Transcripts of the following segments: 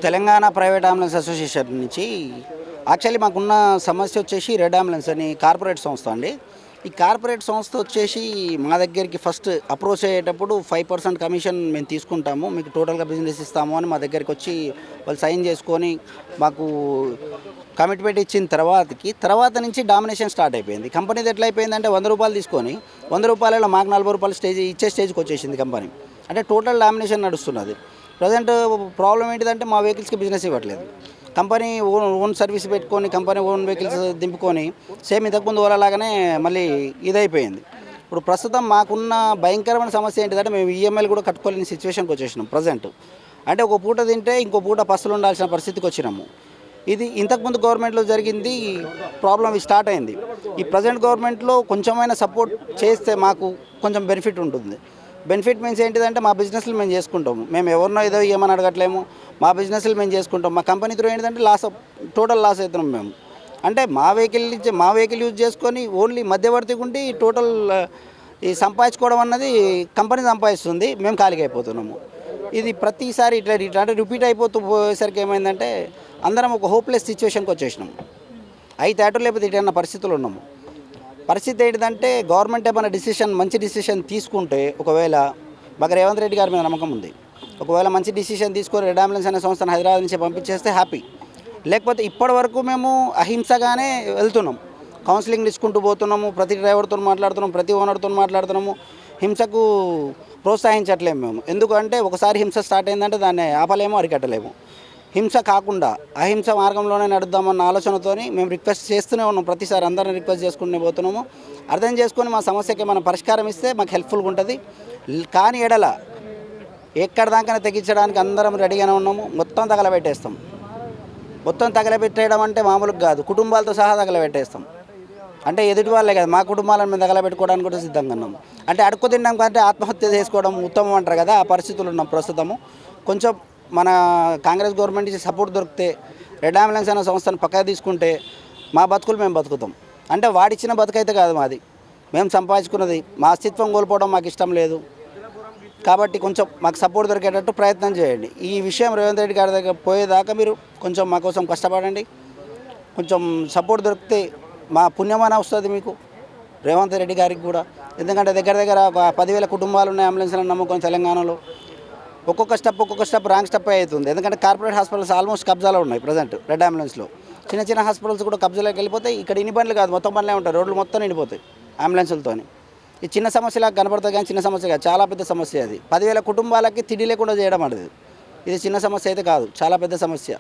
Telangana private ambulance association నుంచి actually మాకున్న సమస్య వచ్చేసి రెడ్ అంబులెన్స్ అని కార్పొరేట్ సంస్థ అండి. ఈ కార్పొరేట్ సంస్థ వచ్చేసి మా దగ్గరికి ఫస్ట్ అప్రోచ్ అయ్యేటప్పుడు 5% కమిషన్ మేము తీసుకుంటాము, మీకు టోటల్గా బిజినెస్ ఇస్తాము అని మా దగ్గరికి వచ్చి వాళ్ళు సైన్ చేసుకొని మాకు కమిట్మెంట్ ఇచ్చిన తర్వాత నుంచి డామినేషన్ స్టార్ట్ అయిపోయింది. కంపెనీది ఎట్లా అయిపోయిందంటే 100 రూపాయలు తీసుకొని 100 రూపాయలలో మాకు 40 రూపాయలు ఇచ్చే స్టేజ్కి వచ్చేసింది కంపెనీ. అంటే టోటల్ డామినేషన్ నడుస్తున్నది. ప్రజెంట్ ప్రాబ్లం ఏంటిదంటే మా వెహికల్స్కి బిజినెస్ ఇవ్వట్లేదు. కంపెనీ ఓన్ సర్వీస్ పెట్టుకొని కంపెనీ ఓన్ వెహికల్స్ దింపుకొని సేమ్ ఇంతకుముందు ఓలాగానే మళ్ళీ ఇదైపోయింది. ఇప్పుడు ప్రస్తుతం మాకున్న భయంకరమైన సమస్య ఏంటిదంటే మేము ఈఎంఐలు కూడా కట్టుకోలేని సిచ్యువేషన్కి వచ్చేసినాం ప్రజెంట్. అంటే ఒక పూట తింటే ఇంకో పూట పస్తులు ఉండాల్సిన పరిస్థితికి వచ్చినాము. ఇది ఇంతకుముందు గవర్నమెంట్లో జరిగింది, ప్రాబ్లం స్టార్ట్ అయింది. ఈ ప్రజెంట్ గవర్నమెంట్లో కొంచెమైనా సపోర్ట్ చేస్తే మాకు కొంచెం బెనిఫిట్ ఉంటుంది. బెనిఫిట్ మీన్స్ ఏంటిదంటే మా బిజినెస్లు మేము చేసుకుంటాము. మేము ఎవరినో ఏదో ఏమని అడగట్లేము, మా బిజినెస్లు మేము చేసుకుంటాం. మా కంపెనీ త్రూ ఏంటిదంటే టోటల్ లాస్ అవుతున్నాం మేము. అంటే మా వెహికల్ యూజ్ చేసుకొని ఓన్లీ మధ్యవర్తిగా ఉండి టోటల్ ఈ సంపాదించుకోవడం అన్నది కంపెనీ సంపాదిస్తుంది, మేము ఖాళీగా అయిపోతున్నాము. ఇది ప్రతిసారి ఇట్లా అంటే రిపీట్ అయిపోతూ పోయేసరికి ఏమైందంటే అందరం ఒక హోప్లెస్ సిచ్యువేషన్కి వచ్చేసినాం. అయితే అటు లేకపోతే ఇటు అన్న పరిస్థితులు ఉన్నాము. పరిస్థితి ఏంటిదంటే గవర్నమెంట్ ఏమైనా మంచి డిసిషన్ తీసుకుంటే, ఒకవేళ మాకు రేవంత్ రెడ్డి గారి మీద నమ్మకం ఉంది, ఒకవేళ మంచి డిసిషన్ తీసుకొని రెడ్ అంబులెన్స్ అనే సంస్థను హైదరాబాద్ నుంచి పంపించేస్తే హ్యాపీ. లేకపోతే ఇప్పటి వరకు మేము అహింసగానే వెళ్తున్నాం, కౌన్సిలింగ్ ఇచ్చుకుంటూ పోతున్నాము, ప్రతి డ్రైవర్తో మాట్లాడుతున్నాము, ప్రతి ఓనర్తో మాట్లాడుతున్నాము. హింసకు ప్రోత్సహించట్లేము మేము. ఎందుకంటే ఒకసారి హింస స్టార్ట్ అయిందంటే దాన్ని ఆపలేము, అరికట్టలేము. హింస కాకుండా అహింస మార్గంలోనే నడుద్దామన్న ఆలోచనతో మేము రిక్వెస్ట్ చేస్తూనే ఉన్నాం. ప్రతిసారి అందరిని రిక్వెస్ట్ చేసుకునే పోతున్నాము. అర్థం చేసుకొని మా సమస్యకి మనం పరిష్కారం ఇస్తే మాకు హెల్ప్ఫుల్గా ఉంటుంది. కానీ ఎడల ఎక్కడ దాకా తెగించడానికి అందరం రెడీగానే ఉన్నాము. మొత్తం తగలబెట్టేస్తాం. మొత్తం తగలబెట్టేయడం అంటే మామూలుగా కాదు, కుటుంబాలతో సహా తగలబెట్టేస్తాం. అంటే ఎదుటి వాళ్ళే కదా, మా కుటుంబాలను మేము తగలబెట్టుకోవడానికి కూడా సిద్ధంగా ఉన్నాము. అంటే అడుక్కు తినడం కంటే ఆత్మహత్య చేసుకోవడం ఉత్తమం అంటారు కదా, ఆ పరిస్థితులు ఉన్నాం ప్రస్తుతము. కొంచెం మన కాంగ్రెస్ గవర్నమెంట్ నుంచి సపోర్ట్ దొరికితే, రెడ్ అంబులెన్స్ అనే సంస్థను పక్కగా తీసుకుంటే మా బతుకులు మేము బతుకుతాం. అంటే వాడిచ్చిన బతుకైతే కాదు మాది, మేము సంపాదించుకున్నది. మా అస్తిత్వం కోల్పోవడం మాకు ఇష్టం లేదు. కాబట్టి కొంచెం మాకు సపోర్ట్ దొరికేటట్టు ప్రయత్నం చేయండి. ఈ విషయం రేవంత్ రెడ్డి గారి దగ్గర పోయేదాకా మీరు కొంచెం మా కోసం కష్టపడండి. కొంచెం సపోర్ట్ దొరికితే మా పుణ్యమాన వస్తుంది మీకు, రేవంత్ రెడ్డి గారికి కూడా. ఎందుకంటే దగ్గర 10,000 కుటుంబాలు ఉన్నాయి అంబులెన్స్లను నమ్ముకొని తెలంగాణలో. ఒక్కొక్క స్టెప్ రాంగ్ స్టెప్ అవుతుంది. ఎందుకంటే కార్పొరేట్ హాస్పిటల్స్ ఆల్మోస్ట్ కబ్జాలో ఉన్నాయి ప్రజెంట్ రెడ్ అంబులెన్స్లో. చిన్న హాస్పిటల్స్ కూడా కబ్జాలోకి వెళ్ళిపోతాయి. ఇక్కడ ఇన్ని బండ్లు కాదు, మొత్తం బండ్లే ఉంటాయి, రోడ్లు మొత్తం నిండిపోతాయి అంబులెన్సులతో. ఇది చిన్న సమస్యలా కనపడుతుంది కానీ చిన్న సమస్య కాదు, చాలా పెద్ద సమస్య. అది 10,000 కుటుంబాలకి తిండి లేకుండా చేయడం అనేది ఇది చిన్న సమస్య అయితే కాదు, చాలా పెద్ద సమస్య.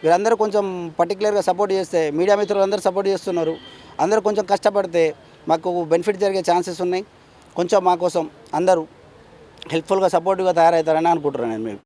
వీరందరూ కొంచెం పర్టికులర్గా సపోర్ట్ చేస్తే, మీడియా మిత్రులు అందరూ సపోర్ట్ చేస్తున్నారు, అందరూ కొంచెం కష్టపడితే మాకు బెనిఫిట్ జరిగే ఛాన్సెస్ ఉన్నాయి. కొంచెం మా కోసం అందరూ హెల్ప్ఫుల్గా సపోర్టివ్గా తయారవుతారని అనుకుంటున్నాను నేను.